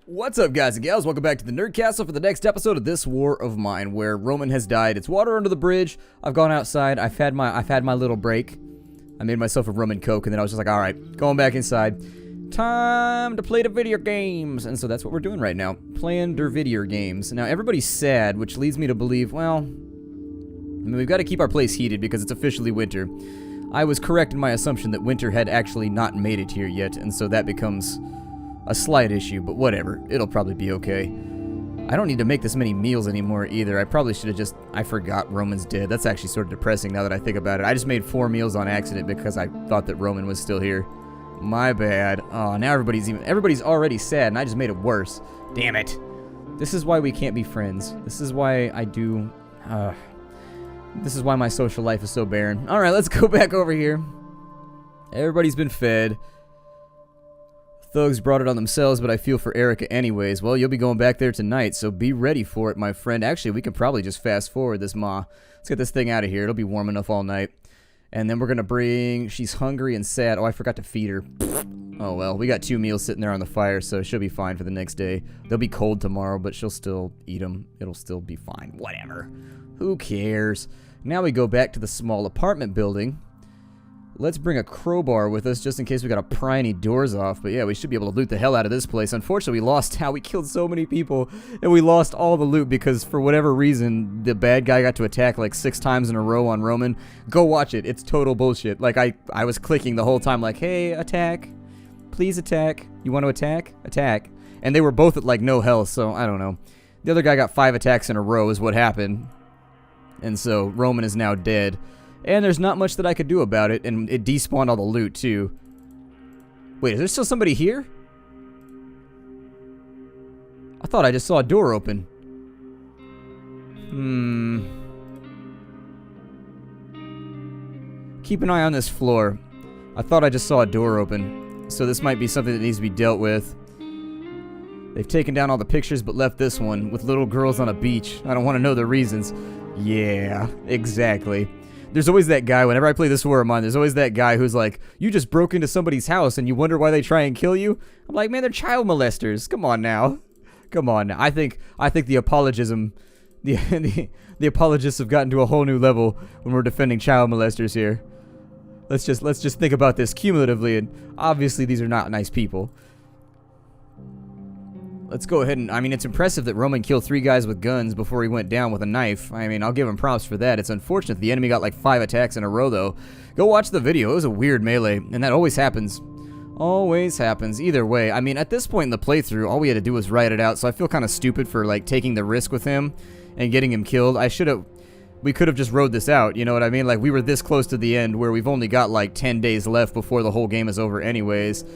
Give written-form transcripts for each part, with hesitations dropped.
What's up, guys and gals? Welcome back to the Nerd Castle for the next episode of This War of Mine, where Roman has died. It's water under the bridge. I've gone outside. I've had my little break. I made myself a rum and coke, and then I was just like, all right, going back inside. Time to play the video games. And so that's what we're doing right now, playing der video games. Now, everybody's sad, which leads me to believe, well, I mean, we've got to keep our place heated because it's officially winter. I was correct in my assumption that winter had actually not made it here yet, and so that becomes a slight issue, but whatever. It'll probably be okay. I don't need to make this many meals anymore either. I probably should have just... I forgot Roman's dead. That's actually sort of depressing now that I think about it. I just made 4 meals on accident because I thought that Roman was still here. My bad. Oh, now everybody's already sad, and I just made it worse. Damn it. This is why we can't be friends. This is why I do... this is why my social life is so barren. Alright, let's go back over here. Everybody's been fed. Thugs brought it on themselves, but I feel for Erica anyways. Well, you'll be going back there tonight, so be ready for it, my friend. Actually, we can probably just fast forward this, Ma. Let's get this thing out of here. It'll be warm enough all night. And then we're going to bring... She's hungry and sad. Oh, I forgot to feed her. Oh, well. We got 2 meals sitting there on the fire, so she'll be fine for the next day. They'll be cold tomorrow, but she'll still eat them. It'll still be fine. Whatever. Who cares? Now we go back to the small apartment building. Let's bring a crowbar with us just in case we gotta pry any doors off. But yeah, we should be able to loot the hell out of this place. Unfortunately, we lost how we killed so many people, and we lost all the loot because for whatever reason, the bad guy got to attack like 6 times in a row on Roman. Go watch it. It's total bullshit. Like, I was clicking the whole time like, hey, attack. Please attack. You want to attack? Attack. And they were both at like no health, so I don't know. The other guy got 5 attacks in a row is what happened. And so Roman is now dead. And there's not much that I could do about it, and it despawned all the loot, too. Wait, is there still somebody here? I thought I just saw a door open. Keep an eye on this floor. I thought I just saw a door open, so this might be something that needs to be dealt with. They've taken down all the pictures, but left this one, with little girls on a beach. I don't want to know the reasons. Yeah, exactly. There's always that guy, whenever I play This War of Mine, there's always that guy who's like, you just broke into somebody's house and you wonder why they try and kill you? I'm like, man, they're child molesters. Come on now. Come on now. I think the apologism, the apologists have gotten to a whole new level when we're defending child molesters here. Let's just think about this cumulatively, and obviously these are not nice people. Let's go ahead and, I mean, it's impressive that Roman killed 3 guys with guns before he went down with a knife. I mean, I'll give him props for that. It's unfortunate the enemy got like 5 attacks in a row, though. Go watch the video. It was a weird melee, and that always happens. Always happens. Either way, I mean, at this point in the playthrough, all we had to do was write it out, so I feel kind of stupid for, like, taking the risk with him and getting him killed. We could have just rode this out, you know what I mean? Like, we were this close to the end where we've only got, like, 10 days left before the whole game is over anyways.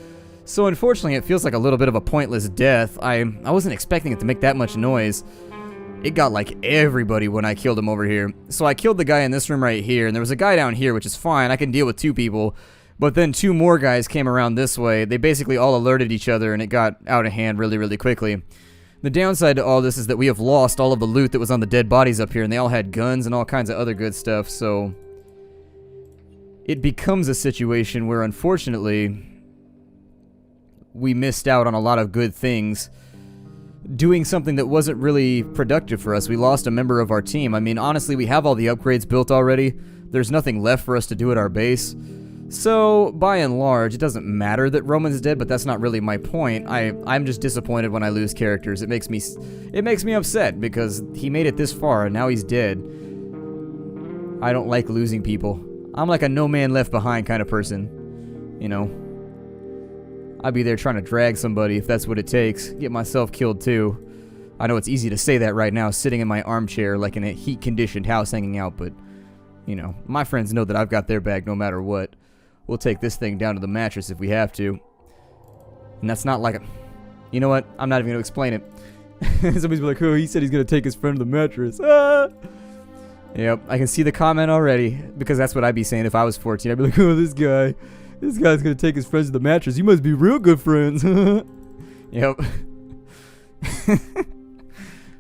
So unfortunately, it feels like a little bit of a pointless death. I wasn't expecting it to make that much noise. It got like everybody when I killed him over here. So I killed the guy in this room right here, and there was a guy down here, which is fine. I can deal with 2 people. But then 2 more guys came around this way. They basically all alerted each other, and it got out of hand really, really quickly. The downside to all this is that we have lost all of the loot that was on the dead bodies up here, and they all had guns and all kinds of other good stuff, so it becomes a situation where, unfortunately, we missed out on a lot of good things doing something that wasn't really productive for us. We lost a member of our team. I mean, honestly, we have all the upgrades built already. There's nothing left for us to do at our base. So, by and large, it doesn't matter that Roman's dead, but that's not really my point. I'm just disappointed when I lose characters. It makes me upset because he made it this far and now he's dead. I don't like losing people. I'm like a no man left behind kind of person, you know. I'd be there trying to drag somebody if that's what it takes. Get myself killed too. I know it's easy to say that right now, sitting in my armchair like in a heat-conditioned house hanging out, but, you know, my friends know that I've got their back no matter what. We'll take this thing down to the mattress if we have to. And that's not like a... You know what? I'm not even going to explain it. Somebody's like, oh, he said he's going to take his friend to the mattress. Ah! Yep, I can see the comment already, because that's what I'd be saying if I was 14. I'd be like, oh, this guy's gonna take his friends to the mattress. You must be real good friends. Yep.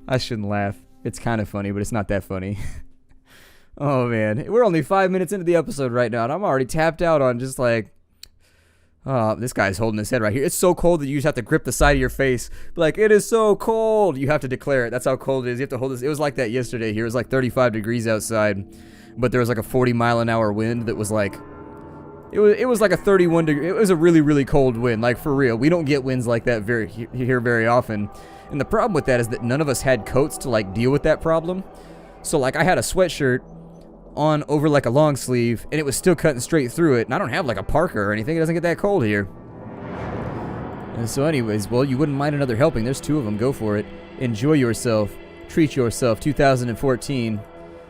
I shouldn't laugh. It's kind of funny, but it's not that funny. Oh, man. We're only 5 minutes into the episode right now, and I'm already tapped out on just like... This guy's holding his head right here. It's so cold that you just have to grip the side of your face. Like, it is so cold. You have to declare it. That's how cold it is. You have to hold this. It was like that yesterday here. It was like 35 degrees outside. But there was like a 40-mile-an-hour wind that was like... It was like a 31 degree... It was a really, really cold wind. Like, for real. We don't get winds like that here very often. And the problem with that is that none of us had coats to, like, deal with that problem. So, like, I had a sweatshirt on over like a long sleeve, and it was still cutting straight through it, and I don't have like a parka or anything. It doesn't get that cold here. And so anyways, well, you wouldn't mind another helping. There's 2 of them. Go for it. Enjoy yourself. Treat yourself. 2014.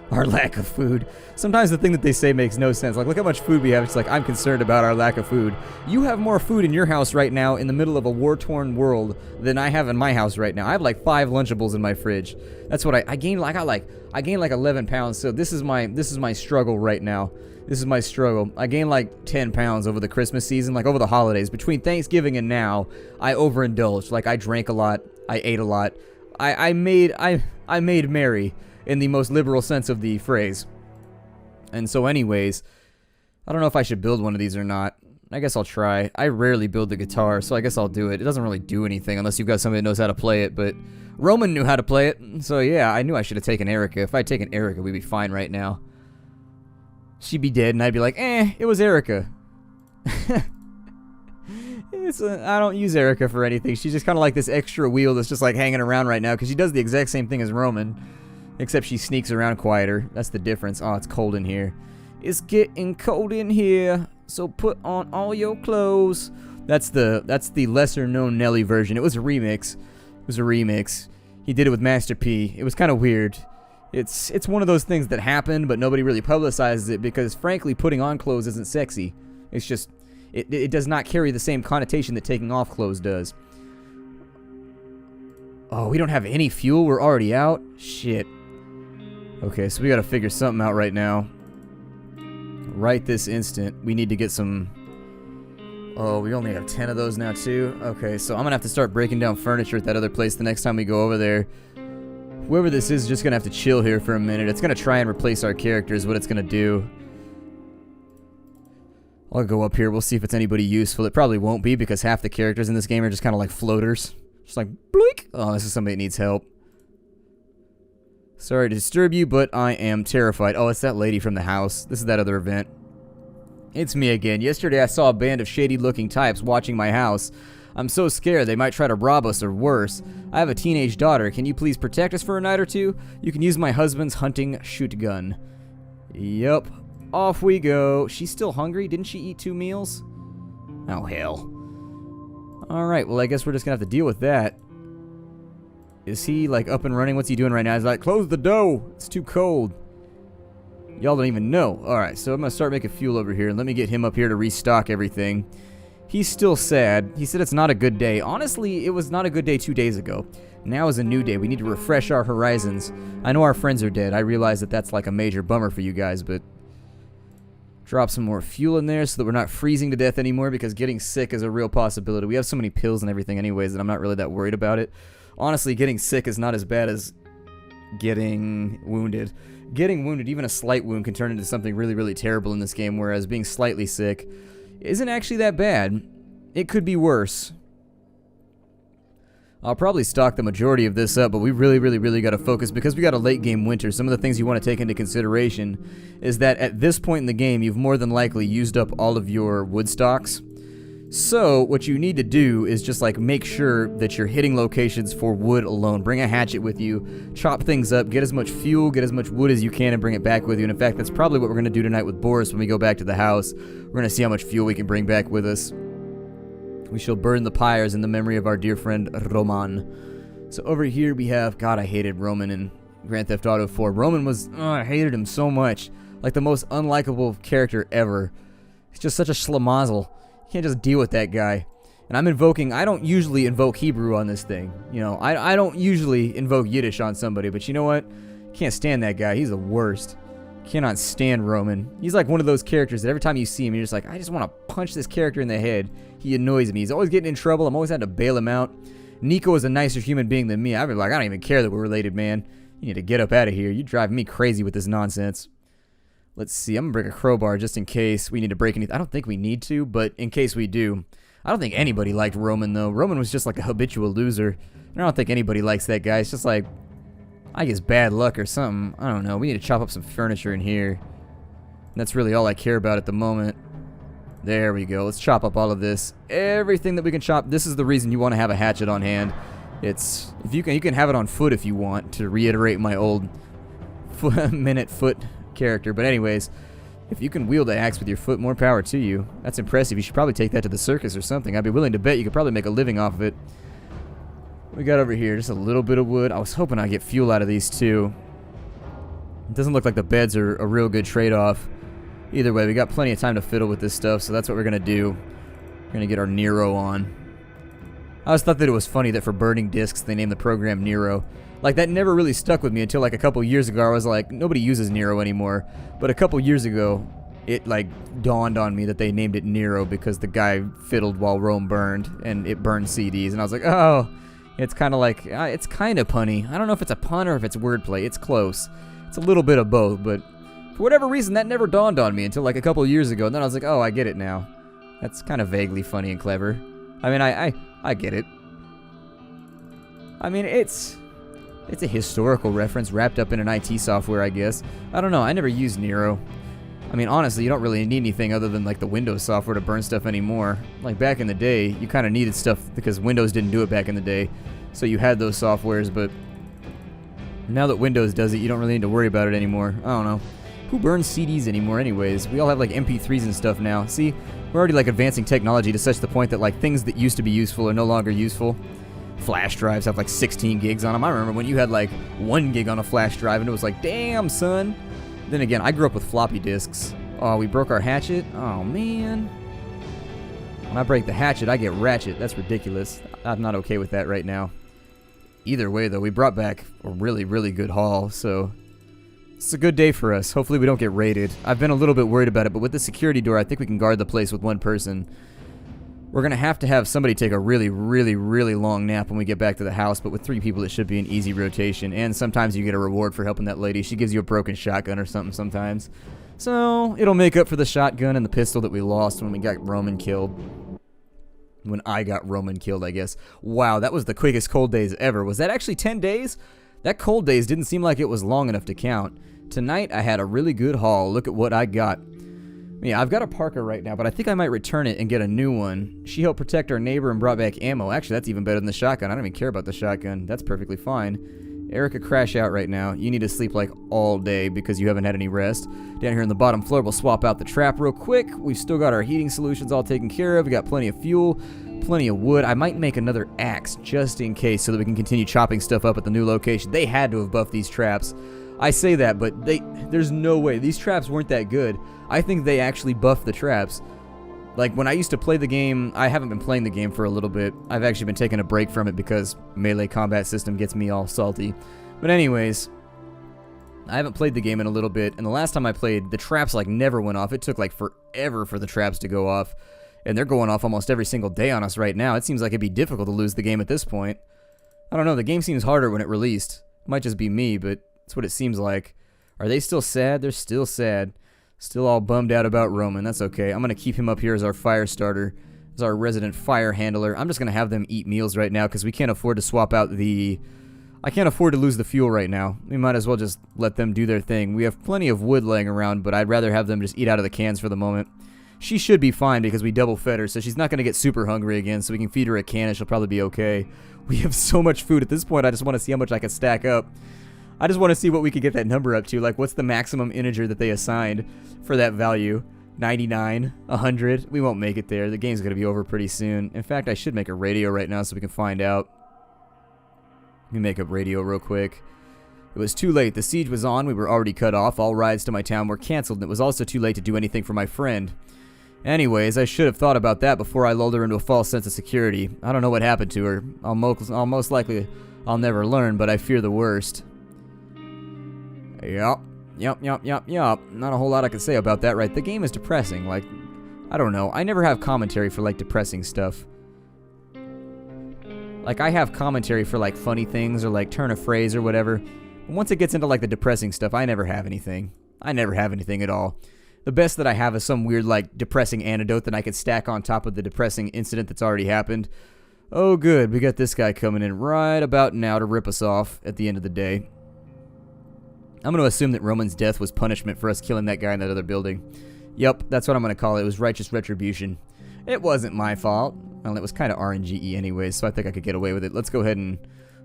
Our lack of food. Sometimes the thing that they say makes no sense. Like, look how much food we have. It's like, I'm concerned about our lack of food. You have more food in your house right now in the middle of a war-torn world than I have in my house right now. I have like 5 Lunchables in my fridge. That's what I gained. I gained like 11 pounds. So this is my struggle right now. This is my struggle. I gained like 10 pounds over the Christmas season, like over the holidays. Between Thanksgiving and now, I overindulged. Like, I drank a lot. I ate a lot. I made merry, in the most liberal sense of the phrase. And so anyways, I don't know if I should build one of these or not. I guess I'll try. I rarely build the guitar, so I guess I'll do it. It doesn't really do anything unless you've got somebody that knows how to play it, but Roman knew how to play it, so yeah, I knew I should have taken Erica. If I'd taken Erica, we'd be fine right now. She'd be dead, and I'd be like, it was Erica. I don't use Erica for anything. She's just kind of like this extra wheel that's just like hanging around right now, because she does the exact same thing as Roman. Except she sneaks around quieter. That's the difference. Oh, it's cold in here. It's getting cold in here. So put on all your clothes. That's the lesser known Nelly version. It was a remix. He did it with Master P. It was kind of weird. It's one of those things that happened, but nobody really publicizes it because, frankly, putting on clothes isn't sexy. It's just it does not carry the same connotation that taking off clothes does. Oh, we don't have any fuel. We're already out. Shit. Okay, so we gotta figure something out right now. Right this instant. We need to get some... Oh, we only have 10 of those now, too? Okay, so I'm gonna have to start breaking down furniture at that other place the next time we go over there. Whoever this is just gonna have to chill here for a minute. It's gonna try and replace our characters, what it's gonna do. I'll go up here. We'll see if it's anybody useful. It probably won't be because half the characters in this game are just kind of like floaters. Just like, blink! Oh, this is somebody that needs help. Sorry to disturb you, but I am terrified. Oh, it's that lady from the house. This is that other event. It's me again. Yesterday I saw a band of shady-looking types watching my house. I'm so scared they might try to rob us or worse. I have a teenage daughter. Can you please protect us for a night or two? You can use my husband's hunting shoot gun. Yup. Off we go. She's still hungry? Didn't she eat 2 meals? Oh, hell. Alright, well, I guess we're just gonna have to deal with that. Is he, like, up and running? What's he doing right now? He's like, close the door. It's too cold. Y'all don't even know. Alright, so I'm going to start making fuel over here. And let me get him up here to restock everything. He's still sad. He said it's not a good day. Honestly, it was not a good day 2 days ago. Now is a new day. We need to refresh our horizons. I know our friends are dead. I realize that that's, like, a major bummer for you guys, but... Drop some more fuel in there so that we're not freezing to death anymore, because getting sick is a real possibility. We have so many pills and everything anyways that I'm not really that worried about it. Honestly, getting sick is not as bad as getting wounded. Getting wounded, even a slight wound, can turn into something really, really terrible in this game, whereas being slightly sick isn't actually that bad. It could be worse. I'll probably stock the majority of this up, but we really, really, really got to focus because we got a late game winter. Some of the things you want to take into consideration is that at this point in the game, you've more than likely used up all of your wood stocks. So, what you need to do is just, like, make sure that you're hitting locations for wood alone. Bring a hatchet with you, chop things up, get as much fuel, get as much wood as you can, and bring it back with you. And in fact, that's probably what we're going to do tonight with Boris when we go back to the house. We're going to see how much fuel we can bring back with us. We shall burn the pyres in the memory of our dear friend Roman. So over here we have... God, I hated Roman in Grand Theft Auto 4. Roman was... Oh, I hated him so much. Like, the most unlikable character ever. He's just such a schlemazel. You can't just deal with that guy. And I'm invoking... I don't usually invoke Hebrew on this thing. You know, I don't usually invoke Yiddish on somebody. But you know what? Can't stand that guy. He's the worst. Cannot stand Roman. He's like one of those characters that every time you see him, you're just like, I just want to punch this character in the head. He annoys me. He's always getting in trouble. I'm always having to bail him out. Nico is a nicer human being than me. I'd be like, I don't even care that we're related, man. You need to get up out of here. You're driving me crazy with this nonsense. Let's see. I'm going to break a crowbar just in case we need to break anything. I don't think we need to, but in case we do. I don't think anybody liked Roman, though. Roman was just like a habitual loser. I don't think anybody likes that guy. It's just like, I guess, bad luck or something. I don't know. We need to chop up some furniture in here. And that's really all I care about at the moment. There we go. Let's chop up all of this. Everything that we can chop. This is the reason you want to have a hatchet on hand. It's, if you can have it on foot if you want, to reiterate my old minute foot character. But anyways, if you can wield the axe with your foot, more power to you. That's impressive. You should probably take that to the circus or something. I'd be willing to bet you could probably make a living off of it. We got over here just a little bit of wood. I was hoping I'd get fuel out of these too. It doesn't look like the beds are a real good trade-off. Either way, we got plenty of time to fiddle with this stuff, so that's what we're going to do. We're going to get our Nero on. I always thought that it was funny that for burning discs, they named the program Nero. Like, that never really stuck with me until like a couple years ago. I was like, nobody uses Nero anymore. But a couple years ago, it like dawned on me that they named it Nero because the guy fiddled while Rome burned, and it burned CDs. And I was like, oh, it's kind of like, it's kind of punny. I don't know if it's a pun or if it's wordplay. It's close. It's a little bit of both, but for whatever reason, that never dawned on me until like a couple years ago. And then I was like, oh, I get it now. That's kind of vaguely funny and clever. I mean, I get it. I mean, it's a historical reference wrapped up in an IT software, I guess. I don't know. I never used Nero. I mean, honestly, you don't really need anything other than like the Windows software to burn stuff anymore. Like back in the day, you kind of needed stuff because Windows didn't do it back in the day. So you had those softwares, but now that Windows does it, you don't really need to worry about it anymore. I don't know. Who burns CDs anymore anyways? We all have like MP3s and stuff now. See, we're already like advancing technology to such the point that like things that used to be useful are no longer useful. Flash drives have like 16 gigs on them. I remember when you had like 1 gig on a flash drive and it was like, damn, son. Then again, I grew up with floppy disks. Oh, we broke our hatchet? Oh, man. When I break the hatchet, I get ratchet. That's ridiculous. I'm not okay with that right now. Either way, though, we brought back a really, really good haul, so it's a good day for us. Hopefully we don't get raided. I've been a little bit worried about it, but with the security door, I think we can guard the place with one person. We're going to have somebody take a really, really, really long nap when we get back to the house, but with 3 people, it should be an easy rotation, and sometimes you get a reward for helping that lady. She gives you a broken shotgun or something sometimes. So, it'll make up for the shotgun and the pistol that we lost when we got Roman killed. When I got Roman killed, I guess. Wow, that was the quickest cold days ever. Was that actually 10 days? That cold days didn't seem like it was long enough to count. Tonight, I had a really good haul. Look at what I got. Yeah, I've got a Parker right now, but I think I might return it and get a new one. She helped protect our neighbor and brought back ammo. Actually, that's even better than the shotgun. I don't even care about the shotgun. That's perfectly fine. Erica, crash out right now. You need to sleep like all day because you haven't had any rest. Down here on the bottom floor, we'll swap out the trap real quick. We've still got our heating solutions all taken care of. We got plenty of fuel, plenty of wood. I might make another axe just in case so that we can continue chopping stuff up at the new location. They had to have buffed these traps. I say that, but there's no way. These traps weren't that good. I think they actually buffed the traps. Like, when I used to play the game, I haven't been playing the game for a little bit. I've actually been taking a break from it because melee combat system gets me all salty. But anyways, I haven't played the game in a little bit, and the last time I played, the traps, like, never went off. It took, like, forever for the traps to go off, and they're going off almost every single day on us right now. It seems like it'd be difficult to lose the game at this point. I don't know, the game seems harder when it released. It might just be me, but that's what it seems like. Are they still sad? They're still sad. Still all bummed out about Roman. That's okay. I'm going to keep him up here as our fire starter, as our resident fire handler. I'm just going to have them eat meals right now because we can't afford to swap out the... I can't afford to lose the fuel right now. We might as well just let them do their thing. We have plenty of wood laying around, but I'd rather have them just eat out of the cans for the moment. She should be fine because we double fed her, so she's not going to get super hungry again, so we can feed her a can and she'll probably be okay. We have so much food at this point, I just want to see how much I can stack up. I just want to see what we could get that number up to. Like, what's the maximum integer that they assigned for that value? 99? 100? We won't make it there. The game's going to be over pretty soon. In fact, I should make a radio right now so we can find out. Let me make up radio real quick. It was too late. The siege was on. We were already cut off. All rides to my town were canceled, and it was also too late to do anything for my friend. Anyways, I should have thought about that before I lulled her into a false sense of security. I don't know what happened to her. I'll most likely never learn, but I fear the worst. Yup. Not a whole lot I can say about that, right? The game is depressing. Like, I don't know. I never have commentary for, like, depressing stuff. Like, I have commentary for, like, funny things or, like, turn a phrase or whatever. But once it gets into, like, the depressing stuff, I never have anything. I never have anything at all. The best that I have is some weird, like, depressing antidote that I could stack on top of the depressing incident that's already happened. Oh, good. We got this guy coming in right about now to rip us off at the end of the day. I'm going to assume that Roman's death was punishment for us killing that guy in that other building. Yep, that's what I'm going to call it. It was righteous retribution. It wasn't my fault. Well, it was kind of RNGE anyways, so I think I could get away with it. Let's go ahead and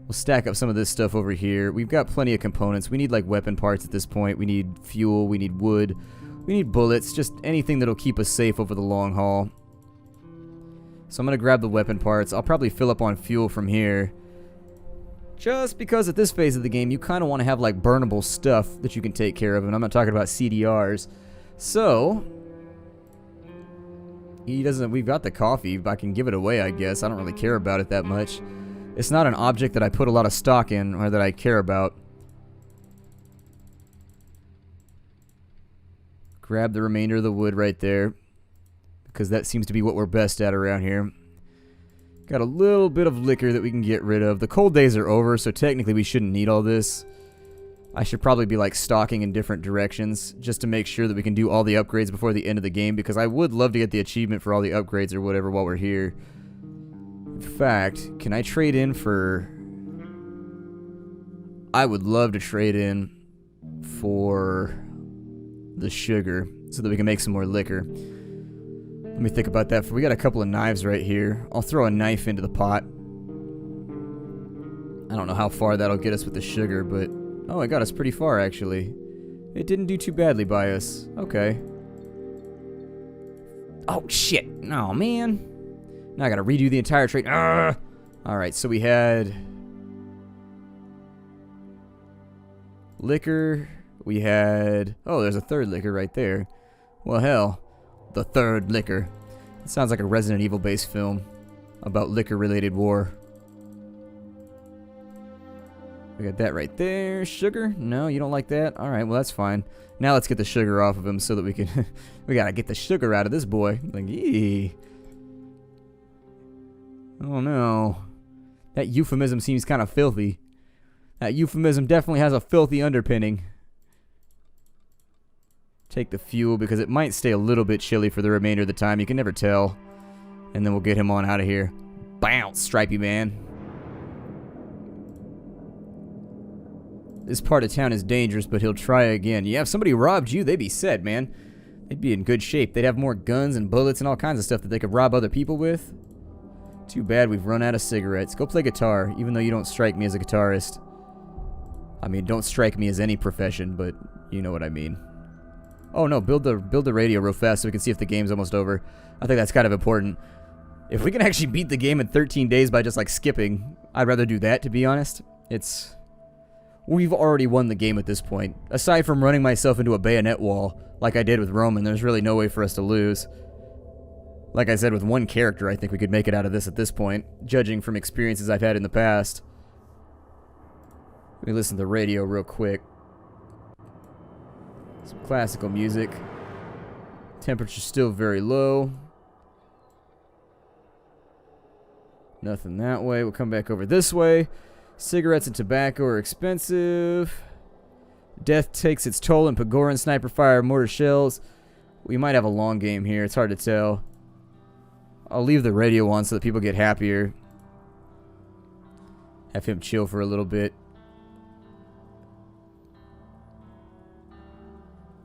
we'll stack up some of this stuff over here. We've got plenty of components. We need, like, weapon parts at this point. We need fuel. We need wood. We need bullets. Just anything that'll keep us safe over the long haul. So I'm going to grab the weapon parts. I'll probably fill up on fuel from here. Just because at this phase of the game, you kind of want to have, like, burnable stuff that you can take care of. And I'm not talking about CDRs. So he doesn't. We've got the coffee. I can give it away, I guess. I don't really care about it that much. It's not an object that I put a lot of stock in or that I care about. Grab the remainder of the wood right there, because that seems to be what we're best at around here. Got a little bit of liquor that we can get rid of. The cold days are over, so technically we shouldn't need all this. I should probably be, like, stalking in different directions just to make sure that we can do all the upgrades before the end of the game, because I would love to get the achievement for all the upgrades or whatever while we're here. In fact, can I trade in for... I would love to trade in for the sugar so that we can make some more liquor. Let me think about that. We got a couple of knives right here. I'll throw a knife into the pot. I don't know how far that'll get us with the sugar, but... Oh, it got us pretty far, actually. It didn't do too badly by us. Okay. Oh, shit. Oh, man. Now I gotta redo the entire trade. Alright, so we had... liquor. We had... Oh, there's a third liquor right there. Well, hell. The third liquor. It sounds like a Resident Evil-based film about liquor-related war. We got that right there. Sugar? No, you don't like that? Alright, well, that's fine. Now let's get the sugar off of him so that we can... we gotta get the sugar out of this boy. Like, eee. Oh, no. That euphemism seems kind of filthy. That euphemism definitely has a filthy underpinning. Take the fuel because it might stay a little bit chilly for the remainder of the time. You can never tell. And then we'll get him on out of here. Bounce, Stripey man. This part of town is dangerous, but he'll try again. Yeah, if somebody robbed you, they'd be set, man. They'd be in good shape. They'd have more guns and bullets and all kinds of stuff that they could rob other people with. Too bad we've run out of cigarettes. Go play guitar, even though you don't strike me as a guitarist. I mean, don't strike me as any profession, but you know what I mean. Oh no, build the radio real fast so we can see if the game's almost over. I think that's kind of important. If we can actually beat the game in 13 days by just, like, skipping, I'd rather do that, to be honest. We've already won the game at this point. Aside from running myself into a bayonet wall, like I did with Roman, there's really no way for us to lose. Like I said, with one character, I think we could make it out of this at this point, judging from experiences I've had in the past. Let me listen to the radio real quick. Some classical music. Temperature's still very low. Nothing that way. We'll come back over this way. Cigarettes and tobacco are expensive. Death takes its toll in Pagoran sniper fire mortar shells. We might have a long game here. It's hard to tell. I'll leave the radio on so that people get happier. Have him chill for a little bit.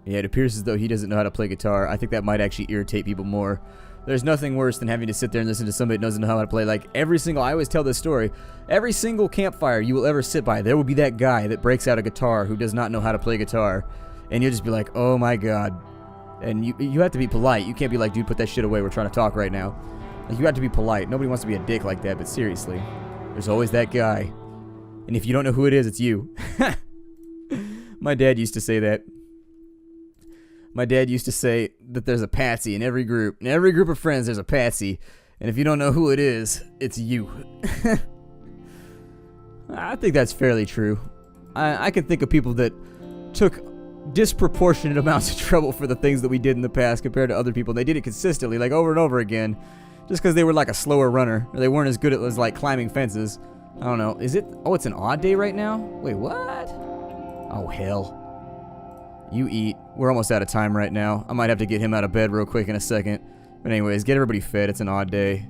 Yeah, it appears as though he doesn't know how to play guitar. I think that might actually irritate people more. There's nothing worse than having to sit there and listen to somebody that doesn't know how to play. Like, I always tell this story. Every single campfire you will ever sit by, there will be that guy that breaks out a guitar who does not know how to play guitar. And you'll just be like, oh my god. And you have to be polite. You can't be like, dude, put that shit away. We're trying to talk right now. Like, you have to be polite. Nobody wants to be a dick like that, but seriously. There's always that guy. And if you don't know who it is, it's you. My dad used to say that. My dad used to say that there's a patsy in every group. In every group of friends, there's a patsy. And if you don't know who it is, it's you. I think that's fairly true. I can think of people that took disproportionate amounts of trouble for the things that we did in the past compared to other people. They did it consistently, like over and over again. Just because they were like a slower runner. Or they weren't as good at like climbing fences. I don't know. Is it? Oh, it's an odd day right now? Wait, what? Oh, hell. You eat. We're almost out of time right now. I might have to get him out of bed real quick in a second. But anyways, get everybody fed. It's an odd day.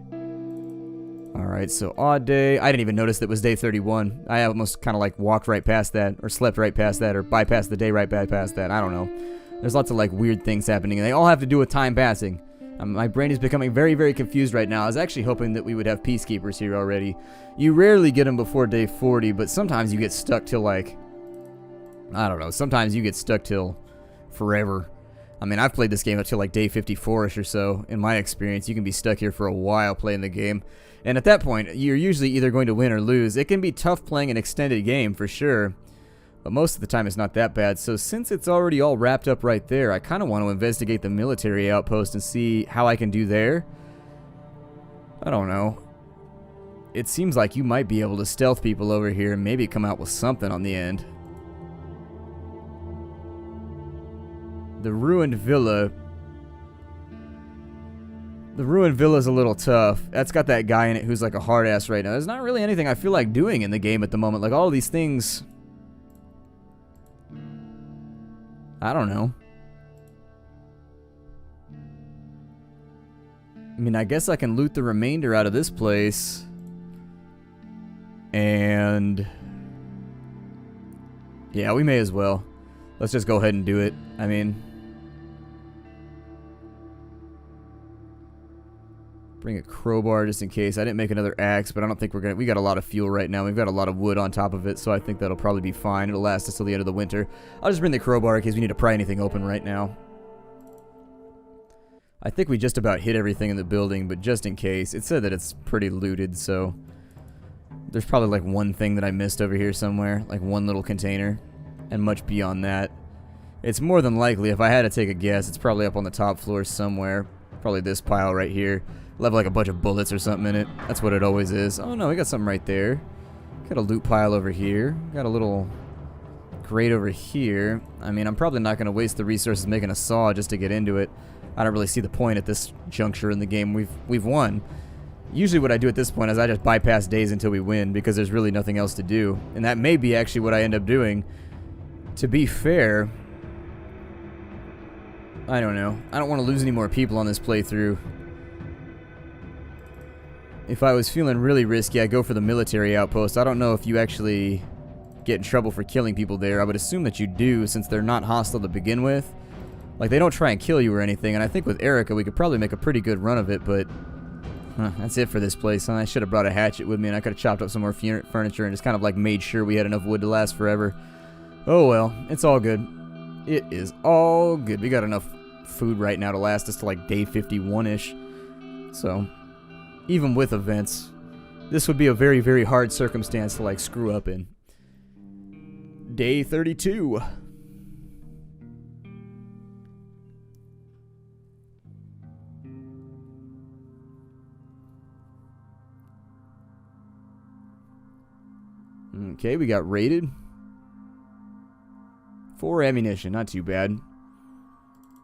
Alright, so odd day. I didn't even notice that it was day 31. I almost kind of like walked right past that, or slept right past that, or bypassed the day right past that. I don't know. There's lots of like weird things happening, and they all have to do with time passing. My brain is becoming very, very confused right now. I was actually hoping that we would have peacekeepers here already. You rarely get them before day 40, but sometimes you get stuck till like, I don't know, sometimes you get stuck till forever. I mean, I've played this game up till like day 54-ish or so. In my experience, you can be stuck here for a while playing the game. And at that point, you're usually either going to win or lose. It can be tough playing an extended game, for sure. But most of the time, it's not that bad. So since it's already all wrapped up right there, I kind of want to investigate the military outpost and see how I can do there. I don't know. It seems like you might be able to stealth people over here and maybe come out with something on the end. The ruined villa. The ruined villa's a little tough. That's got that guy in it who's like a hard ass right now. There's not really anything I feel like doing in the game at the moment. Like all these things, I don't know. I mean, I guess I can loot the remainder out of this place. And yeah, we may as well. Let's just go ahead and do it. I mean, bring a crowbar just in case. I didn't make another axe, but I don't think we're gonna. We got a lot of fuel right now. We've got a lot of wood on top of it, so I think that'll probably be fine. It'll last us till the end of the winter. I'll just bring the crowbar in case we need to pry anything open right now. I think we just about hit everything in the building, but just in case. It said that it's pretty looted, so there's probably like one thing that I missed over here somewhere, like one little container, and much beyond that. It's more than likely, if I had to take a guess, it's probably up on the top floor somewhere. Probably this pile right here. It'll have like a bunch of bullets or something in it. That's what it always is. Oh no, we got something right there. Got a loot pile over here. Got a little grate over here. I mean, I'm probably not going to waste the resources making a saw just to get into it. I don't really see the point at this juncture in the game. We've won. Usually what I do at this point is I just bypass days until we win because there's really nothing else to do. And that may be actually what I end up doing. To be fair, I don't know. I don't want to lose any more people on this playthrough. If I was feeling really risky, I'd go for the military outpost. I don't know if you actually get in trouble for killing people there. I would assume that you do since they're not hostile to begin with. Like, they don't try and kill you or anything. And I think with Erica, we could probably make a pretty good run of it, but that's it for this place. Huh? I should have brought a hatchet with me, and I could have chopped up some more furniture and just kind of like made sure we had enough wood to last forever. Oh well, it's all good. It is all good. We got enough food right now to last us to like day 51-ish. So, even with events, this would be a very, very hard circumstance to like screw up in. Day 32. Okay, we got raided. 4 ammunition, not too bad.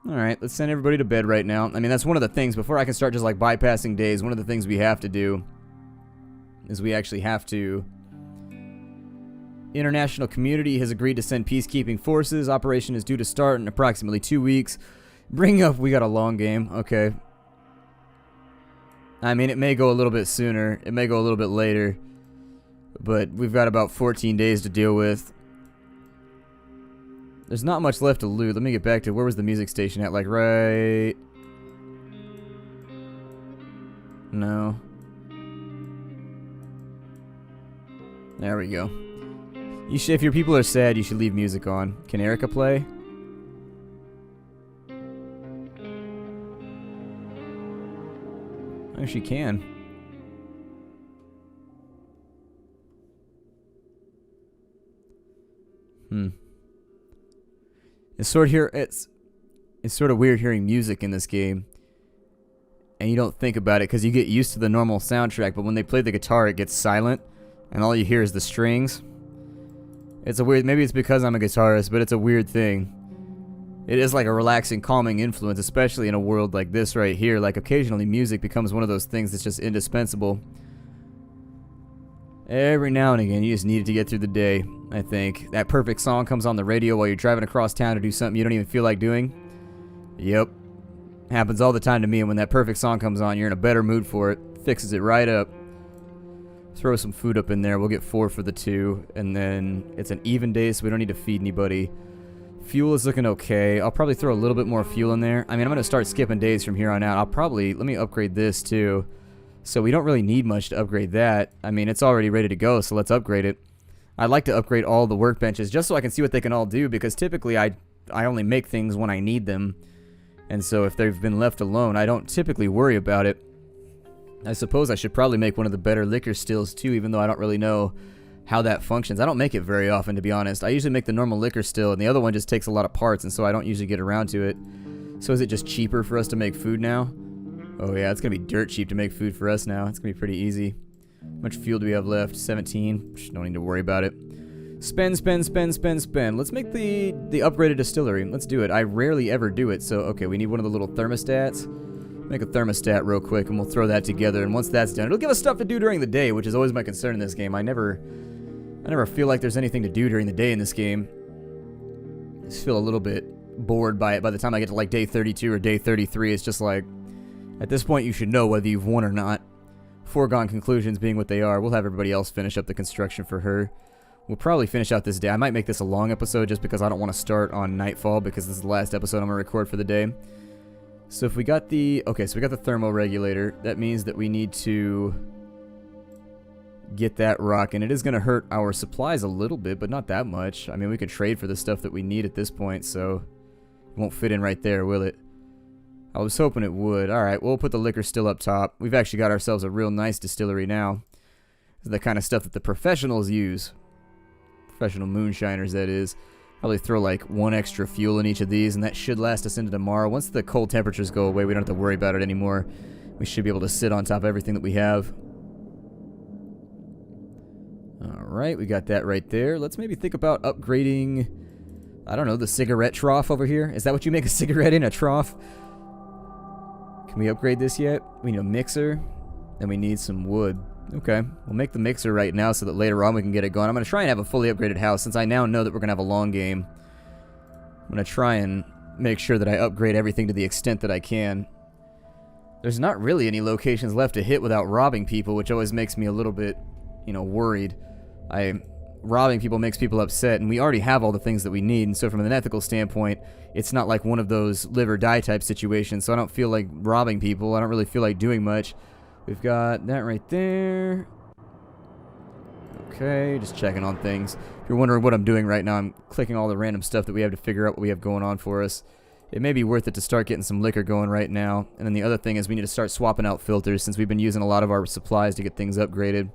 Alright, let's send everybody to bed right now. I mean, that's one of the things, before I can start just like bypassing days, one of the things we have to do is we actually have to... International community has agreed to send peacekeeping forces. Operation is due to start in approximately 2 weeks. Bring up, we got a long game. Okay. I mean, it may go a little bit sooner. It may go a little bit later. But we've got about 14 days to deal with. There's not much left to loot. Let me get back to where was the music station at? Like right... No. There we go. You should, if your people are sad, you should leave music on. Can Erica play? Oh, she can. It's sort of weird hearing music in this game, and you don't think about it because you get used to the normal soundtrack. But when they play the guitar, it gets silent, and all you hear is the strings. It's a weird. Maybe it's because I'm a guitarist, but it's a weird thing. It is like a relaxing, calming influence, especially in a world like this right here. Like occasionally, music becomes one of those things that's just indispensable. Every now and again, you just need it to get through the day, I think. That perfect song comes on the radio while you're driving across town to do something you don't even feel like doing. Yep. Happens all the time to me, and when that perfect song comes on, you're in a better mood for it. Fixes it right up. Throw some food up in there. We'll get 4 for the 2, and then it's an even day, so we don't need to feed anybody. Fuel is looking okay. I'll probably throw a little bit more fuel in there. I mean, I'm going to start skipping days from here on out. Let me upgrade this too. So we don't really need much to upgrade that. I mean, it's already ready to go, so let's upgrade it. I'd like to upgrade all the workbenches just so I can see what they can all do, because typically I only make things when I need them. And so if they've been left alone, I don't typically worry about it. I suppose I should probably make one of the better liquor stills too, even though I don't really know how that functions. I don't make it very often, to be honest. I usually make the normal liquor still, and the other one just takes a lot of parts, and so I don't usually get around to it. So is it just cheaper for us to make food now? Oh yeah, it's going to be dirt cheap to make food for us now. It's going to be pretty easy. How much fuel do we have left? 17. Just don't need to worry about it. Spend. Let's make the upgraded distillery. Let's do it. I rarely ever do it, so okay, we need one of the little thermostats. Make a thermostat real quick, and we'll throw that together, and once that's done, it'll give us stuff to do during the day, which is always my concern in this game. I never feel like there's anything to do during the day in this game. I just feel a little bit bored by it. By the time I get to like day 32 or day 33, it's just like, at this point you should know whether you've won or not. Foregone conclusions being what they are. We'll have everybody else finish up the construction for her. We'll probably finish out this day. I might make this a long episode just because I don't want to start on nightfall, because this is the last episode I'm going to record for the day. So if we got the... Okay, so we got the thermoregulator. That means that we need to get that rocking. It is going to hurt our supplies a little bit, but not that much. I mean, we could trade for the stuff that we need at this point, so it won't fit in right there, will it? I was hoping it would. Alright, we'll put the liquor still up top. We've actually got ourselves a real nice distillery now. This is the kind of stuff that the professionals use. Professional moonshiners, that is. Probably throw like 1 extra fuel in each of these, and that should last us into tomorrow. Once the cold temperatures go away, we don't have to worry about it anymore. We should be able to sit on top of everything that we have. Alright, we got that right there. Let's maybe think about upgrading, I don't know, the cigarette trough over here. Is that what you make a cigarette in, a trough? Can we upgrade this yet? We need a mixer, and we need some wood. Okay, we'll make the mixer right now so that later on we can get it going. I'm going to try and have a fully upgraded house since I now know that we're going to have a long game. I'm going to try and make sure that I upgrade everything to the extent that I can. There's not really any locations left to hit without robbing people, which always makes me a little bit, you know, worried. Robbing people makes people upset, and we already have all the things that we need, and so from an ethical standpoint, it's not like one of those live or die type situations, so I don't feel like robbing people. I don't really feel like doing much. We've got that right there. Okay, just checking on things. If you're wondering what I'm doing right now, I'm clicking all the random stuff that we have to figure out what we have going on for us. It may be worth it to start getting some liquor going right now. And then the other thing is we need to start swapping out filters since we've been using a lot of our supplies to get things upgraded.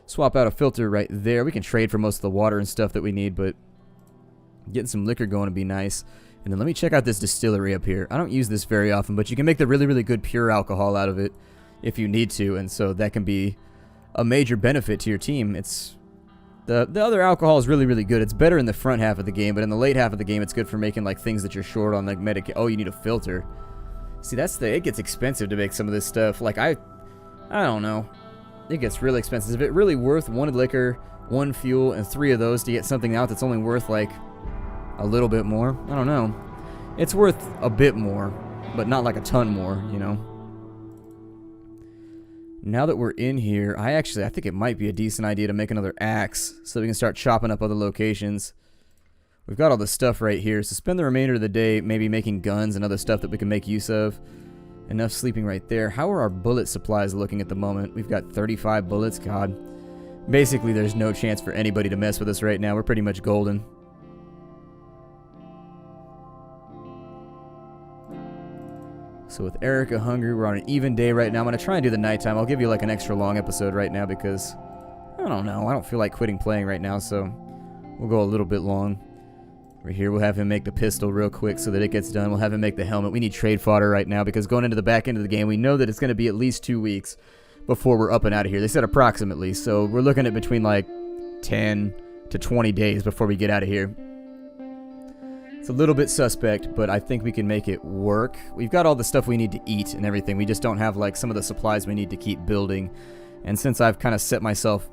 Swap out a filter right there. We can trade for most of the water and stuff that we need, but getting some liquor going would be nice. And then let me check out this distillery up here. I don't use this very often, but you can make the really, really good pure alcohol out of it if you need to, and so that can be a major benefit to your team. It's the other alcohol is really, really good. It's better in the front half of the game, but in the late half of the game, it's good for making like things that you're short on, like oh, you need a filter. See, it gets expensive to make some of this stuff. Like I don't know. It gets really expensive. Is it really worth 1 liquor, 1 fuel, and 3 of those to get something out that's only worth like a little bit more? I don't know. It's worth a bit more, but not like a ton more, you know. Now that we're in here, I think it might be a decent idea to make another axe so we can start chopping up other locations. We've got all this stuff right here, so spend the remainder of the day maybe making guns and other stuff that we can make use of. Enough sleeping right there. How are our bullet supplies looking at the moment? We've got 35 bullets. God. Basically, there's no chance for anybody to mess with us right now. We're pretty much golden. So with Erica hungry, we're on an even day right now. I'm going to try and do the nighttime. I'll give you like an extra long episode right now because, I don't know, I don't feel like quitting playing right now, so we'll go a little bit long. Right here, we'll have him make the pistol real quick so that it gets done. We'll have him make the helmet. We need trade fodder right now because going into the back end of the game, we know that it's going to be at least 2 weeks before we're up and out of here. They said approximately, so we're looking at between like 10 to 20 days before we get out of here. It's a little bit suspect, but I think we can make it work. We've got all the stuff we need to eat and everything. We just don't have like some of the supplies we need to keep building. And since I've kind of set myself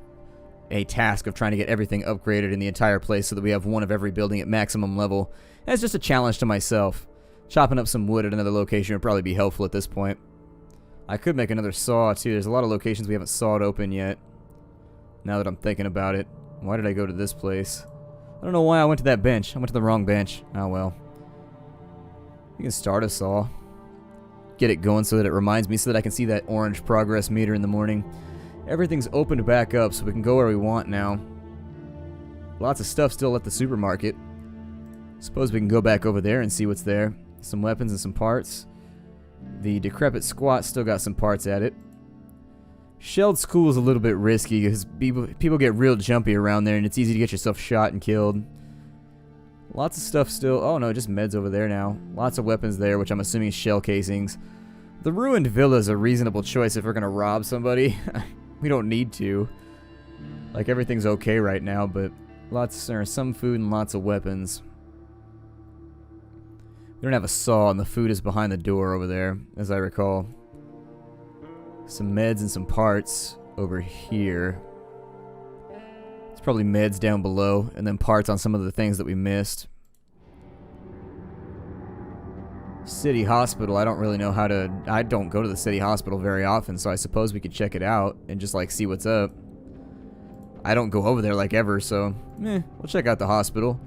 a task of trying to get everything upgraded in the entire place so that we have one of every building at maximum level. That's just a challenge to myself. Chopping up some wood at another location would probably be helpful at this point. I could make another saw too. There's a lot of locations we haven't sawed open yet. Now that I'm thinking about it. Why did I go to this place? I don't know why I went to that bench. I went to the wrong bench. Oh well. You can start a saw. Get it going so that it reminds me so that I can see that orange progress meter in the morning. Everything's opened back up so we can go where we want now. Lots of stuff still at the supermarket. Suppose we can go back over there and see what's there. Some weapons and some parts. The decrepit squat still got some parts at it. Shelled school is a little bit risky because people get real jumpy around there and it's easy to get yourself shot and killed. Lots of stuff still. Oh no, just meds over there now. Lots of weapons there, which I'm assuming is shell casings. The ruined villa is a reasonable choice if we're going to rob somebody. We don't need to. Like, everything's okay right now, but some food and lots of weapons. We don't have a saw, and the food is behind the door over there, as I recall. Some meds and some parts over here. It's probably meds down below, and then parts on some of the things that we missed. City Hospital, I don't really know how to... I don't go to the City Hospital very often, so I suppose we could check it out and just, like, see what's up. I don't go over there, like, ever, so... we'll check out the hospital.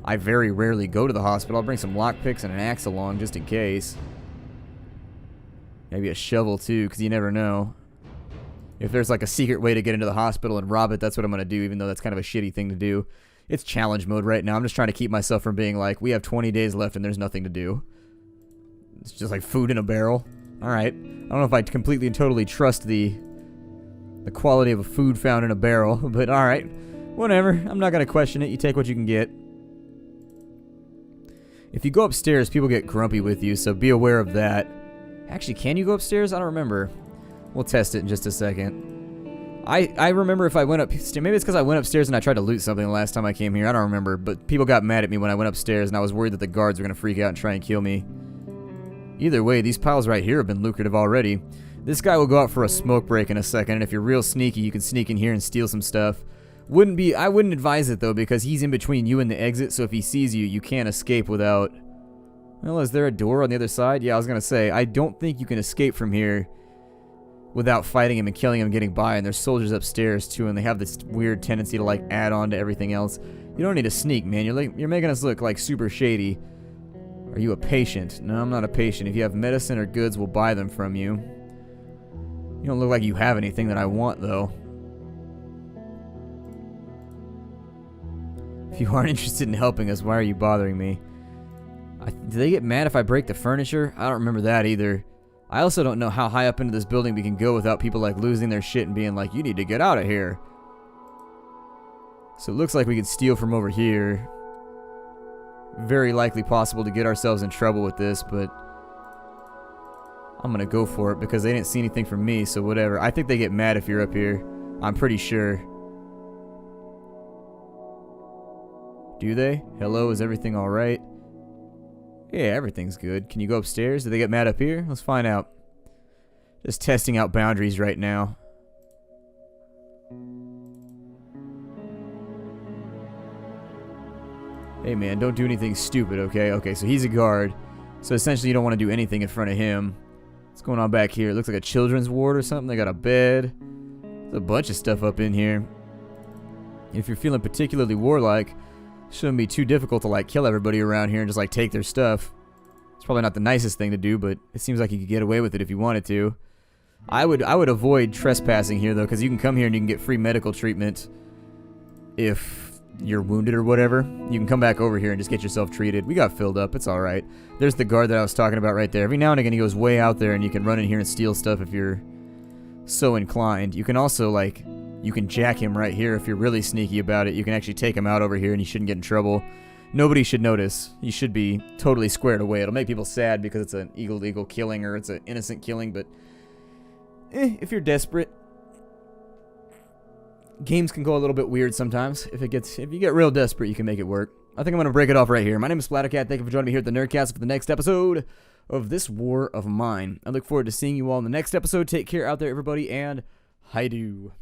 I very rarely go to the hospital. I'll bring some lockpicks and an axe along, just in case. Maybe a shovel, too, because you never know. If there's, like, a secret way to get into the hospital and rob it, that's what I'm going to do, even though that's kind of a shitty thing to do. It's challenge mode right now. I'm just trying to keep myself from being like, we have 20 days left and there's nothing to do. It's just like food in a barrel. Alright. I don't know if I completely and totally trust the quality of a food found in a barrel, but alright. Whatever. I'm not going to question it. You take what you can get. If you go upstairs, people get grumpy with you, so be aware of that. Actually, can you go upstairs? I don't remember. We'll test it in just a second. I remember if I went upstairs. Maybe it's because I went upstairs and I tried to loot something the last time I came here. I don't remember, but people got mad at me when I went upstairs, and I was worried that the guards were going to freak out and try and kill me. Either way, these piles right here have been lucrative already. This guy will go out for a smoke break in a second, and if you're real sneaky, you can sneak in here and steal some stuff. I wouldn't advise it, though, because he's in between you and the exit, so if he sees you, you can't escape without... Well, is there a door on the other side? Yeah, I was going to say, I don't think you can escape from here without fighting him and killing him and getting by, and there's soldiers upstairs, too, and they have this weird tendency to, like, add on to everything else. You don't need to sneak, man. You're making us look, like, super shady. Are you a patient? No, I'm not a patient. If you have medicine or goods, we'll buy them from you. You don't look like you have anything that I want, though. If you aren't interested in helping us, why are you bothering me? Do they get mad if I break the furniture? I don't remember that either. I also don't know how high up into this building we can go without people like losing their shit and being like, you need to get out of here. So it looks like we could steal from over here. Very likely possible to get ourselves in trouble with this, but I'm gonna go for it because they didn't see anything from me, so whatever. I think they get mad if you're up here. I'm pretty sure. Do they? Hello, is everything alright? Yeah, everything's good. Can you go upstairs? Do they get mad up here? Let's find out. Just testing out boundaries right now. Hey man, don't do anything stupid, okay? Okay, so he's a guard. So essentially you don't want to do anything in front of him. What's going on back here? It looks like a children's ward or something. They got a bed. There's a bunch of stuff up in here. If you're feeling particularly warlike, it shouldn't be too difficult to like kill everybody around here and just like take their stuff. It's probably not the nicest thing to do, but it seems like you could get away with it if you wanted to. I would avoid trespassing here though, because you can come here and you can get free medical treatment if you're wounded or whatever. You can come back over here and just get yourself treated. We got filled up. It's alright. There's the guard that I was talking about right there. Every now and again he goes way out there and you can run in here and steal stuff if you're so inclined. You can also like... You can jack him right here if you're really sneaky about it. You can actually take him out over here and you shouldn't get in trouble. Nobody should notice. You should be totally squared away. It'll make people sad because it's an illegal killing or it's an innocent killing, but if you're desperate, games can go a little bit weird sometimes. If you get real desperate, you can make it work. I think I'm going to break it off right here. My name is Splattercat. Thank you for joining me here at the Nerdcast for the next episode of this war of mine. I look forward to seeing you all in the next episode. Take care out there, everybody, and hi-do.